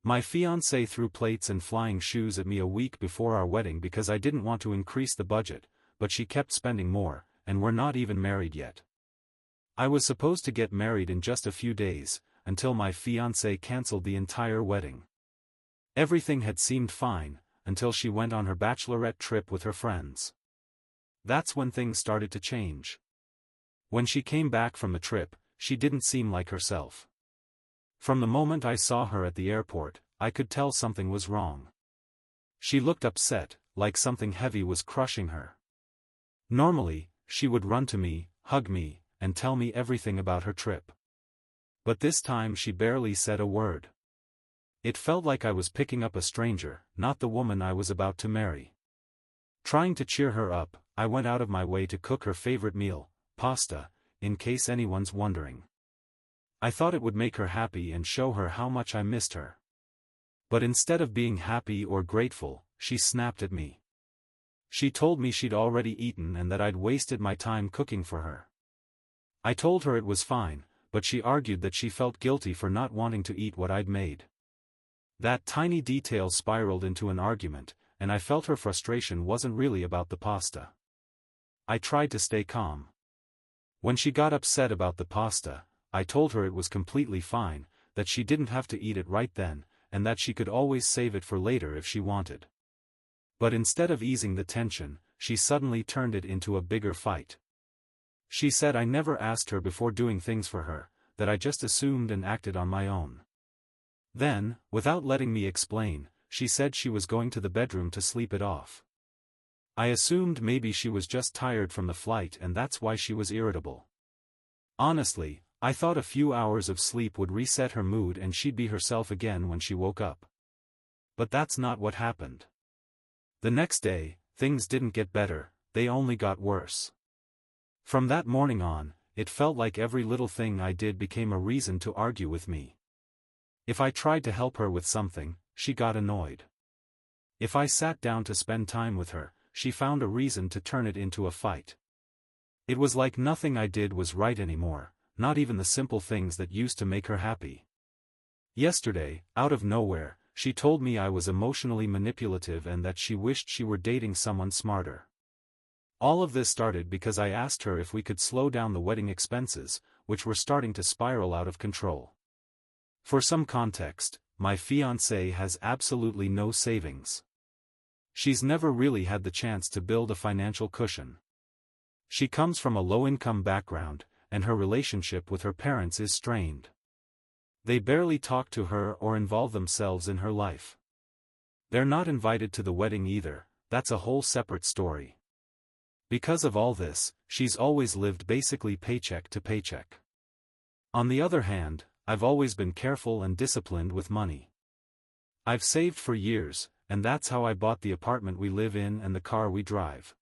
My fiancée threw plates and flying shoes at me a week before our wedding because I didn't want to increase the budget, but she kept spending more, and we're not even married yet. I was supposed to get married in just a few days, until my fiancée cancelled the entire wedding. Everything had seemed fine, until she went on her bachelorette trip with her friends. That's when things started to change. When she came back from the trip, she didn't seem like herself. From the moment I saw her at the airport, I could tell something was wrong. She looked upset, like something heavy was crushing her. Normally, she would run to me, hug me, and tell me everything about her trip. But this time she barely said a word. It felt like I was picking up a stranger, not the woman I was about to marry. Trying to cheer her up, I went out of my way to cook her favorite meal, pasta, in case anyone's wondering. I thought it would make her happy and show her how much I missed her. But instead of being happy or grateful, she snapped at me. She told me she'd already eaten and that I'd wasted my time cooking for her. I told her it was fine, but she argued that she felt guilty for not wanting to eat what I'd made. That tiny detail spiraled into an argument, and I felt her frustration wasn't really about the pasta. I tried to stay calm. When she got upset about the pasta, I told her it was completely fine, that she didn't have to eat it right then, and that she could always save it for later if she wanted. But instead of easing the tension, she suddenly turned it into a bigger fight. She said I never asked her before doing things for her, that I just assumed and acted on my own. Then, without letting me explain, she said she was going to the bedroom to sleep it off. I assumed maybe she was just tired from the flight and that's why she was irritable. Honestly, I thought a few hours of sleep would reset her mood and she'd be herself again when she woke up. But that's not what happened. The next day, things didn't get better, they only got worse. From that morning on, it felt like every little thing I did became a reason to argue with me. If I tried to help her with something, she got annoyed. If I sat down to spend time with her, she found a reason to turn it into a fight. It was like nothing I did was right anymore, not even the simple things that used to make her happy. Yesterday, out of nowhere, she told me I was emotionally manipulative and that she wished she were dating someone smarter. All of this started because I asked her if we could slow down the wedding expenses, which were starting to spiral out of control. For some context, my fiancée has absolutely no savings. She's never really had the chance to build a financial cushion. She comes from a low-income background, and her relationship with her parents is strained. They barely talk to her or involve themselves in her life. They're not invited to the wedding either, that's a whole separate story. Because of all this, she's always lived basically paycheck to paycheck. On the other hand, I've always been careful and disciplined with money. I've saved for years, and that's how I bought the apartment we live in and the car we drive.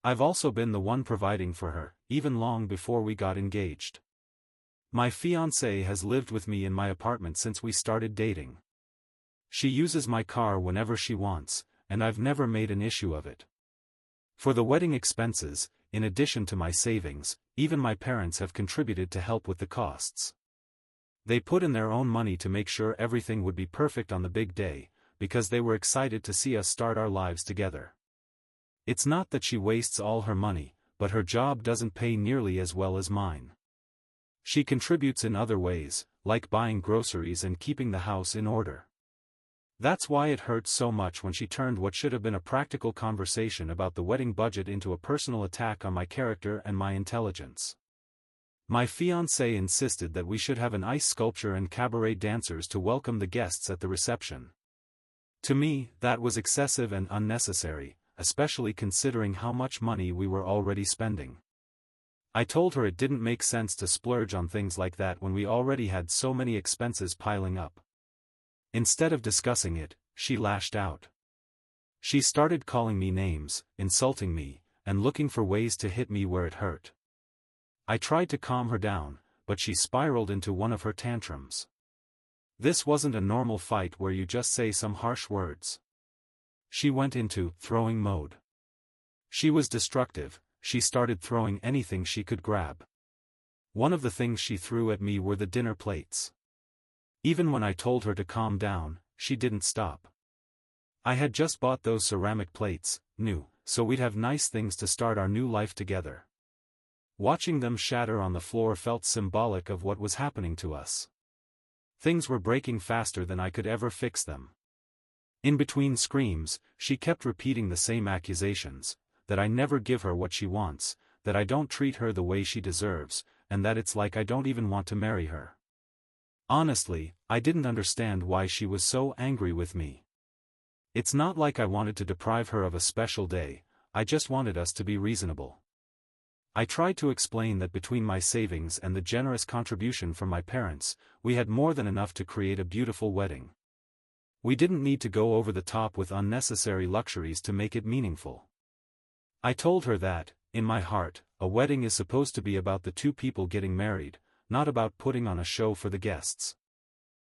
I've also been the one providing for her, even long before we got engaged. My fiancée has lived with me in my apartment since we started dating. She uses my car whenever she wants, and I've never made an issue of it. For the wedding expenses, in addition to my savings, even my parents have contributed to help with the costs. They put in their own money to make sure everything would be perfect on the big day, because they were excited to see us start our lives together. It's not that she wastes all her money, but her job doesn't pay nearly as well as mine. She contributes in other ways, like buying groceries and keeping the house in order. That's why it hurt so much when she turned what should have been a practical conversation about the wedding budget into a personal attack on my character and my intelligence. My fiancé insisted that we should have an ice sculpture and cabaret dancers to welcome the guests at the reception. To me, that was excessive and unnecessary, especially considering how much money we were already spending. I told her it didn't make sense to splurge on things like that when we already had so many expenses piling up. Instead of discussing it, she lashed out. She started calling me names, insulting me, and looking for ways to hit me where it hurt. I tried to calm her down, but she spiraled into one of her tantrums. This wasn't a normal fight where you just say some harsh words. She went into throwing mode. She was destructive, she started throwing anything she could grab. One of the things she threw at me were the dinner plates. Even when I told her to calm down, she didn't stop. I had just bought those ceramic plates, new, so we'd have nice things to start our new life together. Watching them shatter on the floor felt symbolic of what was happening to us. Things were breaking faster than I could ever fix them. In between screams, she kept repeating the same accusations, that I never give her what she wants, that I don't treat her the way she deserves, and that it's like I don't even want to marry her. Honestly, I didn't understand why she was so angry with me. It's not like I wanted to deprive her of a special day, I just wanted us to be reasonable. I tried to explain that between my savings and the generous contribution from my parents, we had more than enough to create a beautiful wedding. We didn't need to go over the top with unnecessary luxuries to make it meaningful. I told her that, in my heart, a wedding is supposed to be about the two people getting married, not about putting on a show for the guests.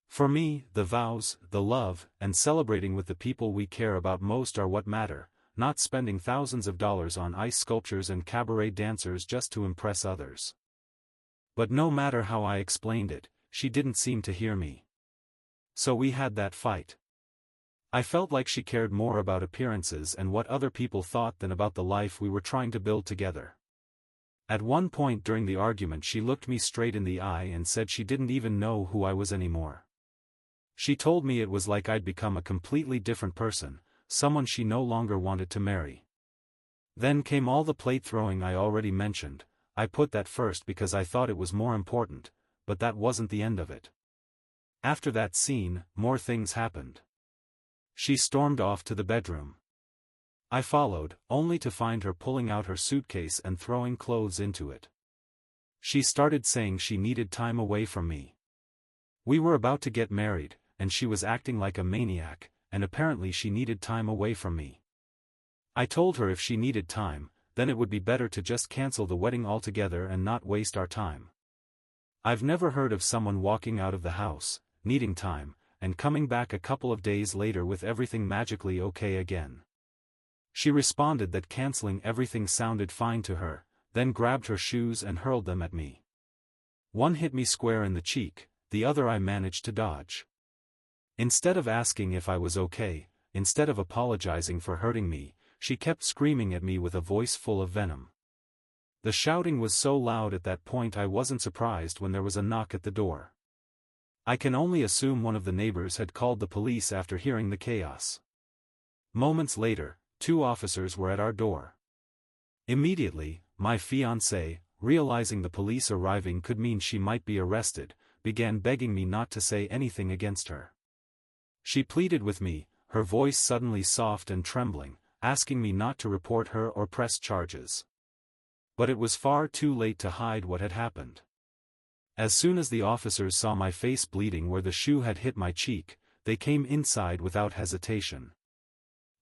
For me, the vows, the love, and celebrating with the people we care about most are what matter, not spending thousands of dollars on ice sculptures and cabaret dancers just to impress others. But no matter how I explained it, she didn't seem to hear me. So we had that fight. I felt like she cared more about appearances and what other people thought than about the life we were trying to build together. At one point during the argument she looked me straight in the eye and said she didn't even know who I was anymore. She told me it was like I'd become a completely different person, someone she no longer wanted to marry. Then came all the plate throwing I already mentioned. I put that first because I thought it was more important, but that wasn't the end of it. After that scene, more things happened. She stormed off to the bedroom. I followed, only to find her pulling out her suitcase and throwing clothes into it. She started saying she needed time away from me. We were about to get married, and she was acting like a maniac, and apparently she needed time away from me. I told her if she needed time, then it would be better to just cancel the wedding altogether and not waste our time. I've never heard of someone walking out of the house, needing time, and coming back a couple of days later with everything magically okay again. She responded that canceling everything sounded fine to her, then grabbed her shoes and hurled them at me. One hit me square in the cheek, the other I managed to dodge. Instead of asking if I was okay, instead of apologizing for hurting me, she kept screaming at me with a voice full of venom. The shouting was so loud at that point I wasn't surprised when there was a knock at the door. I can only assume one of the neighbors had called the police after hearing the chaos. Moments later, 2 officers were at our door. Immediately, my fiancée, realizing the police arriving could mean she might be arrested, began begging me not to say anything against her. She pleaded with me, her voice suddenly soft and trembling, asking me not to report her or press charges. But it was far too late to hide what had happened. As soon as the officers saw my face bleeding where the shoe had hit my cheek, they came inside without hesitation.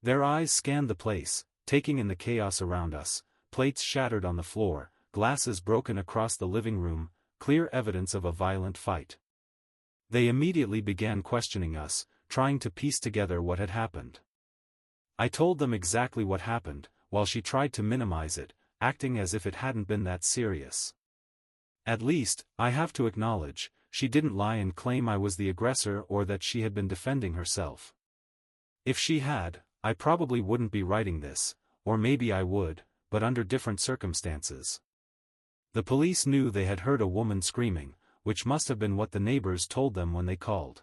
Their eyes scanned the place, taking in the chaos around us, plates shattered on the floor, glasses broken across the living room, clear evidence of a violent fight. They immediately began questioning us, trying to piece together what had happened. I told them exactly what happened, while she tried to minimize it, acting as if it hadn't been that serious. At least, I have to acknowledge, she didn't lie and claim I was the aggressor or that she had been defending herself. If she had, I probably wouldn't be writing this, or maybe I would, but under different circumstances. The police knew they had heard a woman screaming, which must have been what the neighbors told them when they called.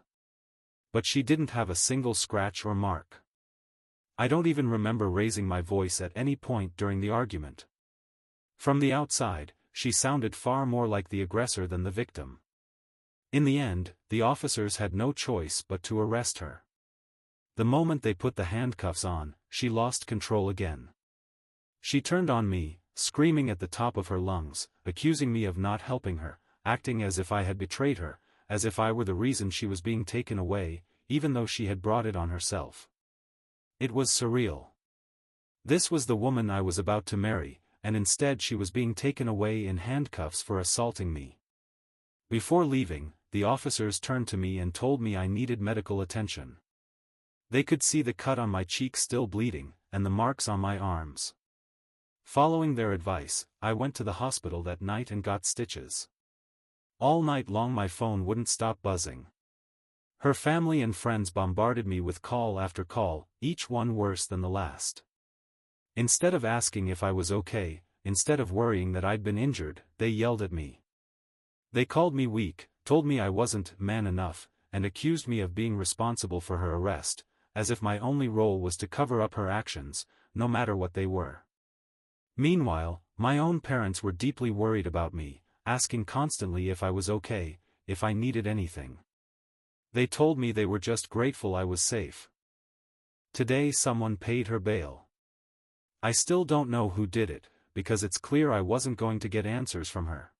But she didn't have a single scratch or mark. I don't even remember raising my voice at any point during the argument. From the outside, she sounded far more like the aggressor than the victim. In the end, the officers had no choice but to arrest her. The moment they put the handcuffs on, she lost control again. She turned on me, screaming at the top of her lungs, accusing me of not helping her, acting as if I had betrayed her, as if I were the reason she was being taken away, even though she had brought it on herself. It was surreal. This was the woman I was about to marry, and instead she was being taken away in handcuffs for assaulting me. Before leaving, the officers turned to me and told me I needed medical attention. They could see the cut on my cheek still bleeding, and the marks on my arms. Following their advice, I went to the hospital that night and got stitches. All night long my phone wouldn't stop buzzing. Her family and friends bombarded me with call after call, each one worse than the last. Instead of asking if I was okay, instead of worrying that I'd been injured, they yelled at me. They called me weak, told me I wasn't man enough, and accused me of being responsible for her arrest, as if my only role was to cover up her actions, no matter what they were. Meanwhile, my own parents were deeply worried about me, asking constantly if I was okay, if I needed anything. They told me they were just grateful I was safe. Today someone paid her bail. I still don't know who did it, because it's clear I wasn't going to get answers from her.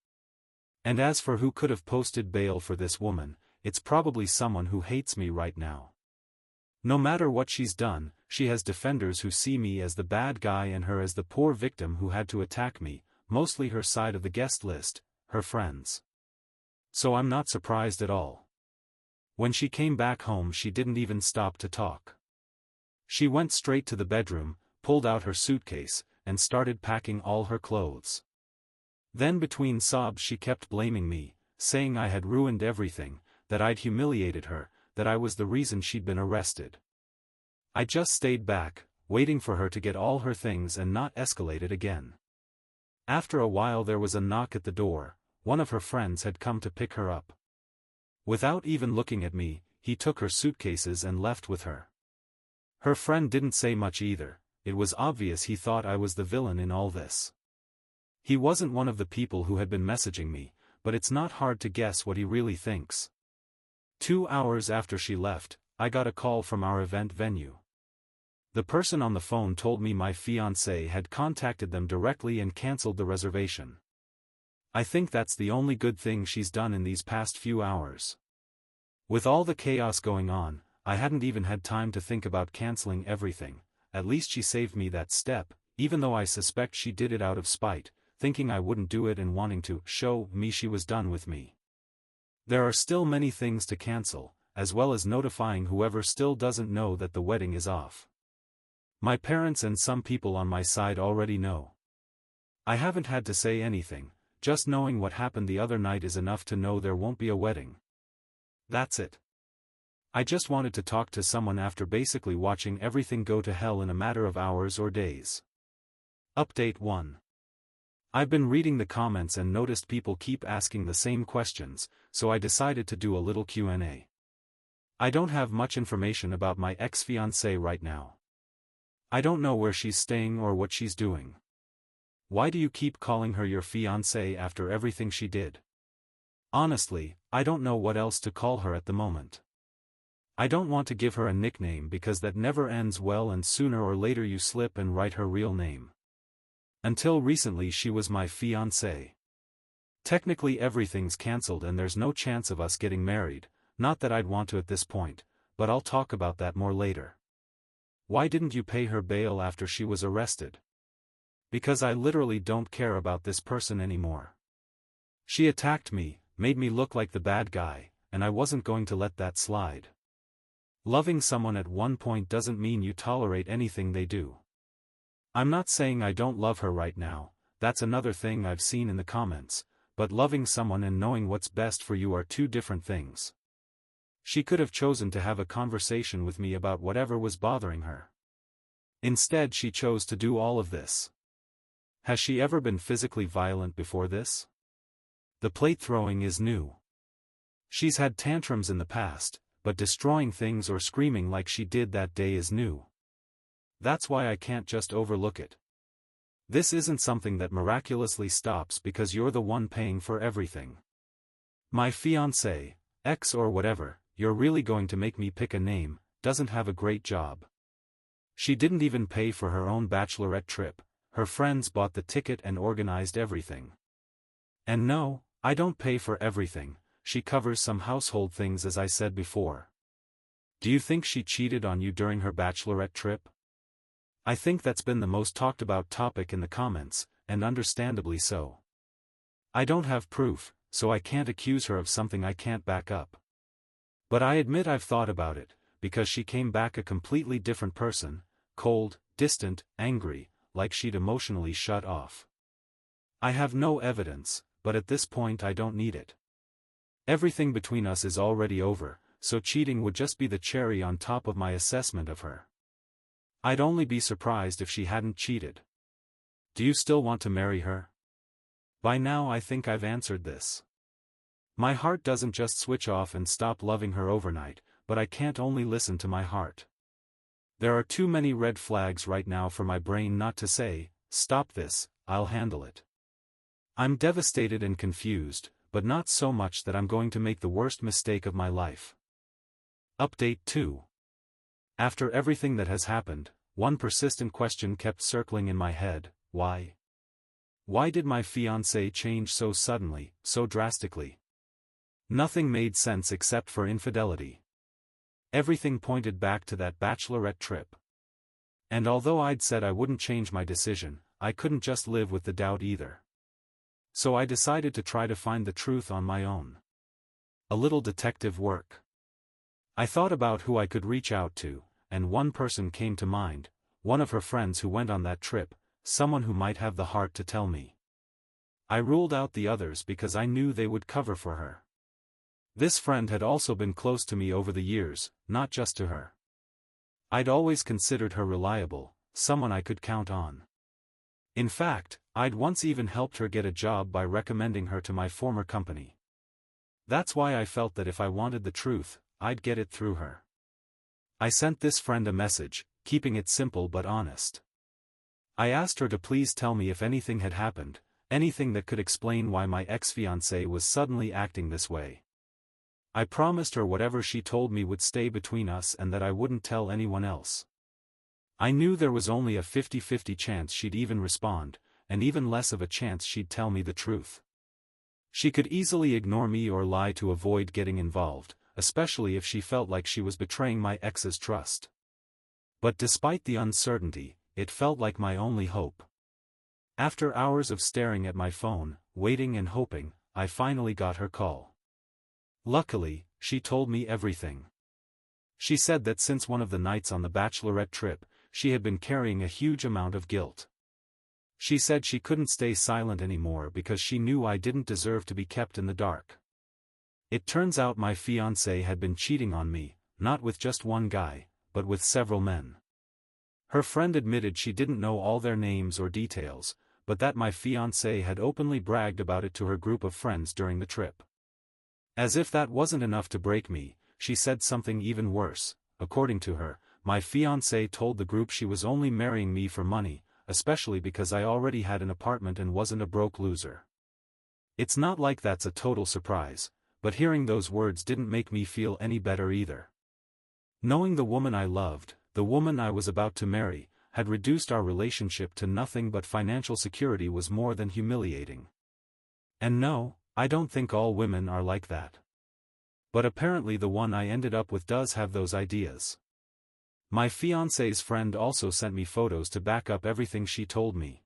And as for who could have posted bail for this woman, it's probably someone who hates me right now. No matter what she's done, she has defenders who see me as the bad guy and her as the poor victim who had to attack me, mostly her side of the guest list, her friends. So I'm not surprised at all. When she came back home she didn't even stop to talk. She went straight to the bedroom, pulled out her suitcase, and started packing all her clothes. Then between sobs she kept blaming me, saying I had ruined everything, that I'd humiliated her, that I was the reason she'd been arrested. I just stayed back, waiting for her to get all her things and not escalate it again. After a while there was a knock at the door. One of her friends had come to pick her up. Without even looking at me, he took her suitcases and left with her. Her friend didn't say much either. It was obvious he thought I was the villain in all this. He wasn't one of the people who had been messaging me, but it's not hard to guess what he really thinks. 2 hours after she left, I got a call from our event venue. The person on the phone told me my fiancée had contacted them directly and cancelled the reservation. I think that's the only good thing she's done in these past few hours. With all the chaos going on, I hadn't even had time to think about cancelling everything. At least she saved me that step, even though I suspect she did it out of spite, thinking I wouldn't do it and wanting to show me she was done with me. There are still many things to cancel, as well as notifying whoever still doesn't know that the wedding is off. My parents and some people on my side already know. I haven't had to say anything, just knowing what happened the other night is enough to know there won't be a wedding. That's it. I just wanted to talk to someone after basically watching everything go to hell in a matter of hours or days. Update 1. I've been reading the comments and noticed people keep asking the same questions, so I decided to do a little Q&A. I don't have much information about my ex-fiancée right now. I don't know where she's staying or what she's doing. Why do you keep calling her your fiancée after everything she did? Honestly, I don't know what else to call her at the moment. I don't want to give her a nickname because that never ends well and sooner or later you slip and write her real name. Until recently she was my fiancée. Technically everything's cancelled and there's no chance of us getting married, not that I'd want to at this point, but I'll talk about that more later. Why didn't you pay her bail after she was arrested? Because I literally don't care about this person anymore. She attacked me, made me look like the bad guy, and I wasn't going to let that slide. Loving someone at one point doesn't mean you tolerate anything they do. I'm not saying I don't love her right now, that's another thing I've seen in the comments, but loving someone and knowing what's best for you are two different things. She could have chosen to have a conversation with me about whatever was bothering her. Instead she chose to do all of this. Has she ever been physically violent before this? The plate throwing is new. She's had tantrums in the past, but destroying things or screaming like she did that day is new. That's why I can't just overlook it. This isn't something that miraculously stops because you're the one paying for everything. My fiancé, ex or whatever, you're really going to make me pick a name, doesn't have a great job. She didn't even pay for her own bachelorette trip, her friends bought the ticket and organized everything. And no, I don't pay for everything, she covers some household things as I said before. Do you think she cheated on you during her bachelorette trip? I think that's been the most talked about topic in the comments, and understandably so. I don't have proof, so I can't accuse her of something I can't back up. But I admit I've thought about it, because she came back a completely different person, cold, distant, angry, like she'd emotionally shut off. I have no evidence, but at this point I don't need it. Everything between us is already over, so cheating would just be the cherry on top of my assessment of her. I'd only be surprised if she hadn't cheated. Do you still want to marry her? By now I think I've answered this. My heart doesn't just switch off and stop loving her overnight, but I can't only listen to my heart. There are too many red flags right now for my brain not to say, stop this, I'll handle it. I'm devastated and confused, but not so much that I'm going to make the worst mistake of my life. Update 2. After everything that has happened, one persistent question kept circling in my head: why? Why did my fiancé change so suddenly, so drastically? Nothing made sense except for infidelity. Everything pointed back to that bachelorette trip. And although I'd said I wouldn't change my decision, I couldn't just live with the doubt either. So I decided to try to find the truth on my own. A little detective work. I thought about who I could reach out to, and one person came to mind, one of her friends who went on that trip, someone who might have the heart to tell me. I ruled out the others because I knew they would cover for her. This friend had also been close to me over the years, not just to her. I'd always considered her reliable, someone I could count on. In fact, I'd once even helped her get a job by recommending her to my former company. That's why I felt that if I wanted the truth, I'd get it through her. I sent this friend a message, keeping it simple but honest. I asked her to please tell me if anything had happened, anything that could explain why my ex-fiancé was suddenly acting this way. I promised her whatever she told me would stay between us and that I wouldn't tell anyone else. I knew there was only a 50-50 chance she'd even respond, and even less of a chance she'd tell me the truth. She could easily ignore me or lie to avoid getting involved, especially if she felt like she was betraying my ex's trust. But despite the uncertainty, it felt like my only hope. After hours of staring at my phone, waiting and hoping, I finally got her call. Luckily, she told me everything. She said that since one of the nights on the bachelorette trip, she had been carrying a huge amount of guilt. She said she couldn't stay silent anymore because she knew I didn't deserve to be kept in the dark. It turns out my fiancé had been cheating on me, not with just one guy, but with several men. Her friend admitted she didn't know all their names or details, but that my fiancé had openly bragged about it to her group of friends during the trip. As if that wasn't enough to break me, she said something even worse. According to her, my fiancé told the group she was only marrying me for money, especially because I already had an apartment and wasn't a broke loser. It's not like that's a total surprise, but hearing those words didn't make me feel any better either. Knowing the woman I loved, the woman I was about to marry, had reduced our relationship to nothing but financial security was more than humiliating. And no, I don't think all women are like that. But apparently the one I ended up with does have those ideas. My fiancé's friend also sent me photos to back up everything she told me.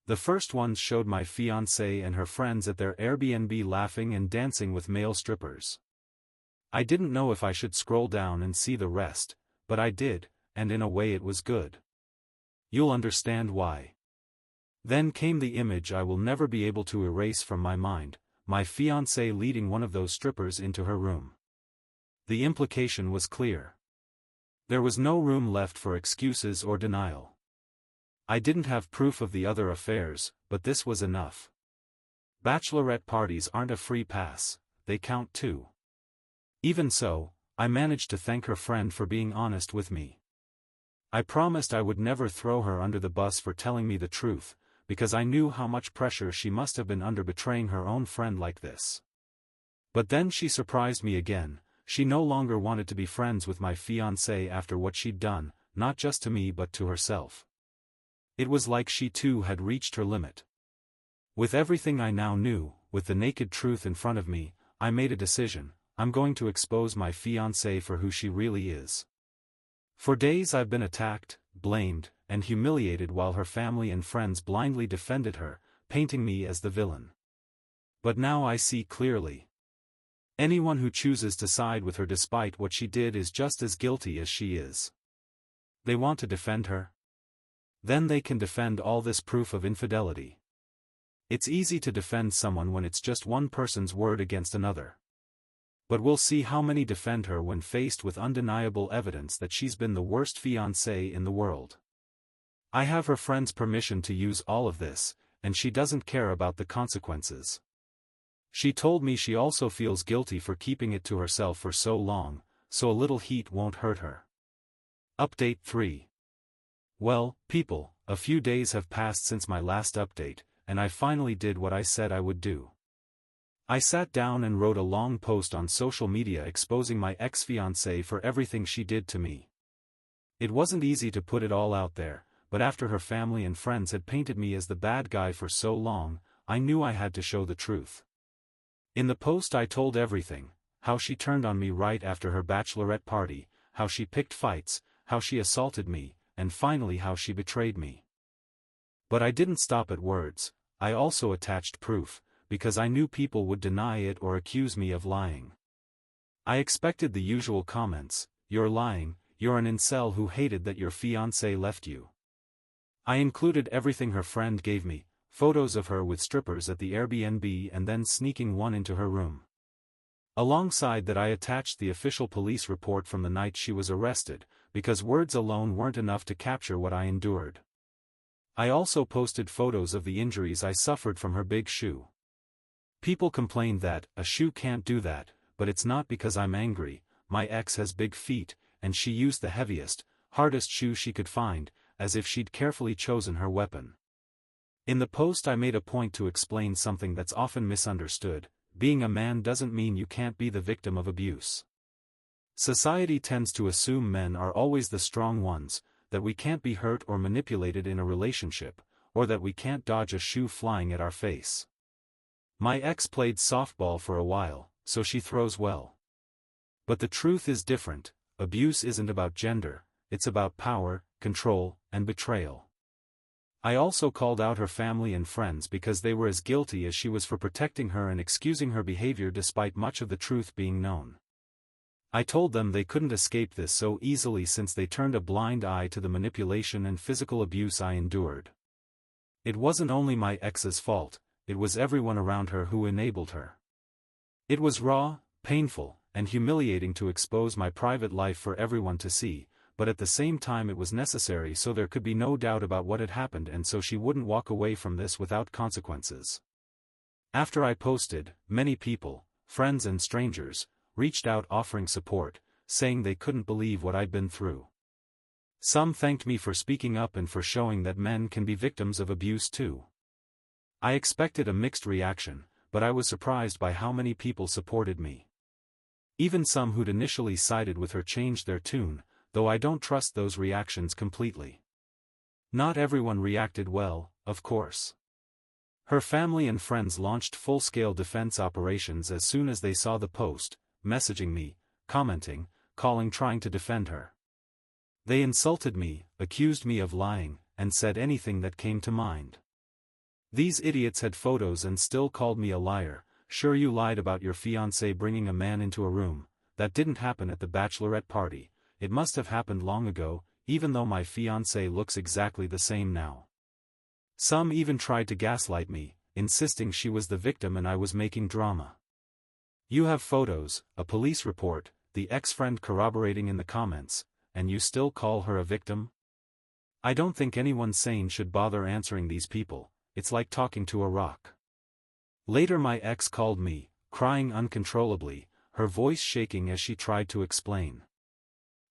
The first ones showed my fiancée and her friends at their Airbnb laughing and dancing with male strippers. I didn't know if I should scroll down and see the rest, but I did, and in a way it was good. You'll understand why. Then came the image I will never be able to erase from my mind, my fiancé leading one of those strippers into her room. The implication was clear. There was no room left for excuses or denial. I didn't have proof of the other affairs, but this was enough. Bachelorette parties aren't a free pass, they count too. Even so, I managed to thank her friend for being honest with me. I promised I would never throw her under the bus for telling me the truth, because I knew how much pressure she must have been under betraying her own friend like this. But then she surprised me again. She no longer wanted to be friends with my fiancé after what she'd done, not just to me but to herself. It was like she too had reached her limit. With everything I now knew, with the naked truth in front of me, I made a decision: I'm going to expose my fiancé for who she really is. For days I've been attacked, blamed, and humiliated while her family and friends blindly defended her, painting me as the villain. But now I see clearly. Anyone who chooses to side with her despite what she did is just as guilty as she is. They want to defend her? Then they can defend all this proof of infidelity. It's easy to defend someone when it's just one person's word against another. But we'll see how many defend her when faced with undeniable evidence that she's been the worst fiancée in the world. I have her friend's permission to use all of this, and she doesn't care about the consequences. She told me she also feels guilty for keeping it to herself for so long, so a little heat won't hurt her. Update 3. Well, people, a few days have passed since my last update, and I finally did what I said I would do. I sat down and wrote a long post on social media exposing my ex-fiancée for everything she did to me. It wasn't easy to put it all out there, but after her family and friends had painted me as the bad guy for so long, I knew I had to show the truth. In the post I told everything: how she turned on me right after her bachelorette party, how she picked fights, how she assaulted me, and finally how she betrayed me. But I didn't stop at words. I also attached proof, because I knew people would deny it or accuse me of lying. I expected the usual comments: "You're lying, you're an incel who hated that your fiancé left you." I included everything her friend gave me: photos of her with strippers at the Airbnb and then sneaking one into her room. Alongside that I attached the official police report from the night she was arrested, because words alone weren't enough to capture what I endured. I also posted photos of the injuries I suffered from her big shoe. People complained that a shoe can't do that, but it's not because I'm angry. My ex has big feet, and she used the heaviest, hardest shoe she could find, as if she'd carefully chosen her weapon. In the post I made a point to explain something that's often misunderstood: being a man doesn't mean you can't be the victim of abuse. Society tends to assume men are always the strong ones, that we can't be hurt or manipulated in a relationship, or that we can't dodge a shoe flying at our face. My ex played softball for a while, so she throws well. But the truth is different. Abuse isn't about gender, it's about power, control, and betrayal. I also called out her family and friends because they were as guilty as she was for protecting her and excusing her behavior despite much of the truth being known. I told them they couldn't escape this so easily since they turned a blind eye to the manipulation and physical abuse I endured. It wasn't only my ex's fault, it was everyone around her who enabled her. It was raw, painful, and humiliating to expose my private life for everyone to see, but at the same time it was necessary so there could be no doubt about what had happened and so she wouldn't walk away from this without consequences. After I posted, many people, friends and strangers, reached out offering support, saying they couldn't believe what I'd been through. Some thanked me for speaking up and for showing that men can be victims of abuse too. I expected a mixed reaction, but I was surprised by how many people supported me. Even some who'd initially sided with her changed their tune, though I don't trust those reactions completely. Not everyone reacted well, of course. Her family and friends launched full-scale defense operations as soon as they saw the post, messaging me, commenting, calling, trying to defend her. They insulted me, accused me of lying, and said anything that came to mind. These idiots had photos and still called me a liar. Sure, you lied about your fiancé bringing a man into a room. That didn't happen at the bachelorette party. It must have happened long ago, even though my fiancé looks exactly the same now. Some even tried to gaslight me, insisting she was the victim and I was making drama. You have photos, a police report, the ex-friend corroborating in the comments, and you still call her a victim? I don't think anyone sane should bother answering these people. It's like talking to a rock. Later my ex called me, crying uncontrollably, her voice shaking as she tried to explain.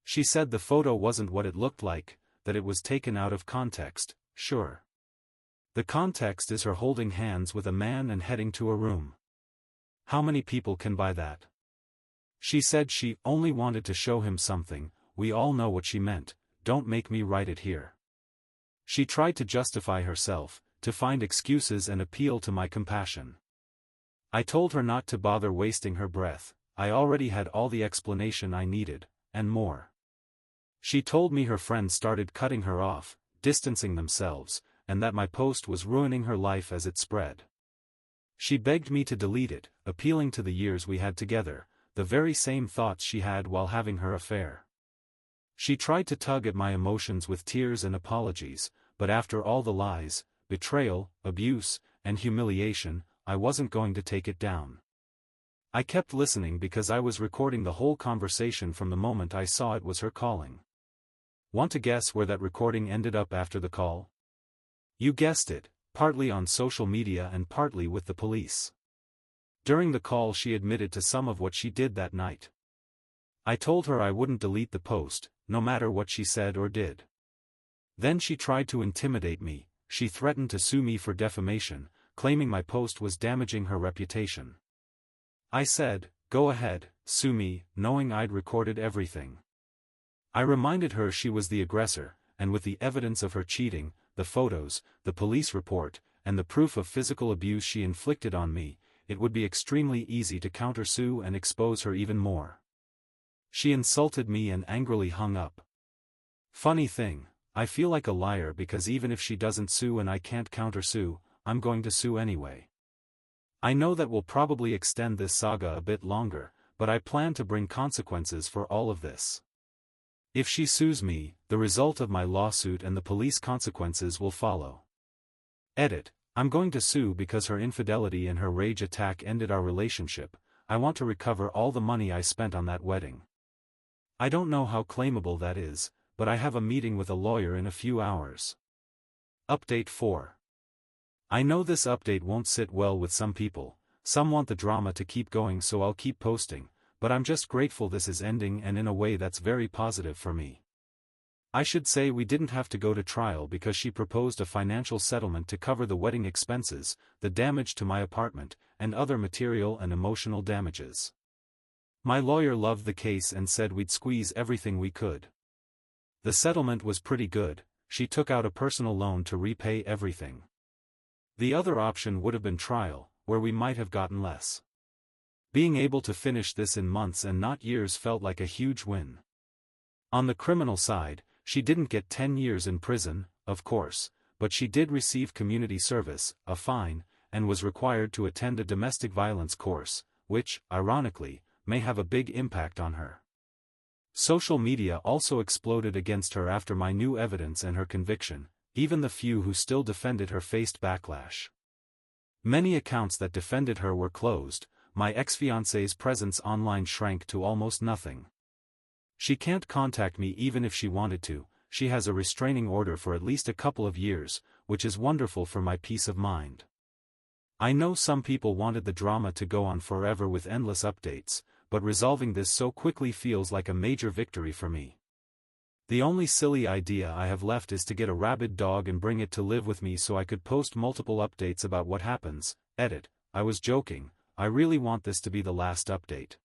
She said the photo wasn't what it looked like, that it was taken out of context. Sure. The context is her holding hands with a man and heading to a room. How many people can buy that? She said she only wanted to show him something. We all know what she meant. Don't make me write it here. She tried to justify herself, to find excuses and appeal to my compassion. I told her not to bother wasting her breath. I already had all the explanation I needed, and more. She told me her friends started cutting her off, distancing themselves, and that my post was ruining her life as it spread. She begged me to delete it, appealing to the years we had together, the very same thoughts she had while having her affair. She tried to tug at my emotions with tears and apologies, but after all the lies, betrayal, abuse, and humiliation, I wasn't going to take it down. I kept listening because I was recording the whole conversation from the moment I saw it was her calling. Want to guess where that recording ended up after the call? You guessed it, partly on social media and partly with the police. During the call she admitted to some of what she did that night. I told her I wouldn't delete the post, no matter what she said or did. Then she tried to intimidate me. She threatened to sue me for defamation, claiming my post was damaging her reputation. I said, "Go ahead, sue me," knowing I'd recorded everything. I reminded her she was the aggressor, and with the evidence of her cheating, the photos, the police report, and the proof of physical abuse she inflicted on me, it would be extremely easy to countersue and expose her even more. She insulted me and angrily hung up. Funny thing, I feel like a liar because even if she doesn't sue and I can't countersue, I'm going to sue anyway. I know that will probably extend this saga a bit longer, but I plan to bring consequences for all of this. If she sues me, the result of my lawsuit and the police consequences will follow. Edit. I'm going to sue because her infidelity and her rage attack ended our relationship. I want to recover all the money I spent on that wedding. I don't know how claimable that is, but I have a meeting with a lawyer in a few hours. Update 4. I know this update won't sit well with some people. Some want the drama to keep going, so I'll keep posting, but I'm just grateful this is ending and in a way that's very positive for me. I should say we didn't have to go to trial because she proposed a financial settlement to cover the wedding expenses, the damage to my apartment, and other material and emotional damages. My lawyer loved the case and said we'd squeeze everything we could. The settlement was pretty good. She took out a personal loan to repay everything. The other option would have been trial, where we might have gotten less. Being able to finish this in months and not years felt like a huge win. On the criminal side, she didn't get 10 years in prison, of course, but she did receive community service, a fine, and was required to attend a domestic violence course, which, ironically, may have a big impact on her. Social media also exploded against her after my new evidence and her conviction. Even the few who still defended her faced backlash. Many accounts that defended her were closed. My ex-fiancée's presence online shrank to almost nothing. She can't contact me even if she wanted to. She has a restraining order for at least a couple of years, which is wonderful for my peace of mind. I know some people wanted the drama to go on forever with endless updates, but resolving this so quickly feels like a major victory for me. The only silly idea I have left is to get a rabid dog and bring it to live with me so I could post multiple updates about what happens. Edit. I was joking. I really want this to be the last update.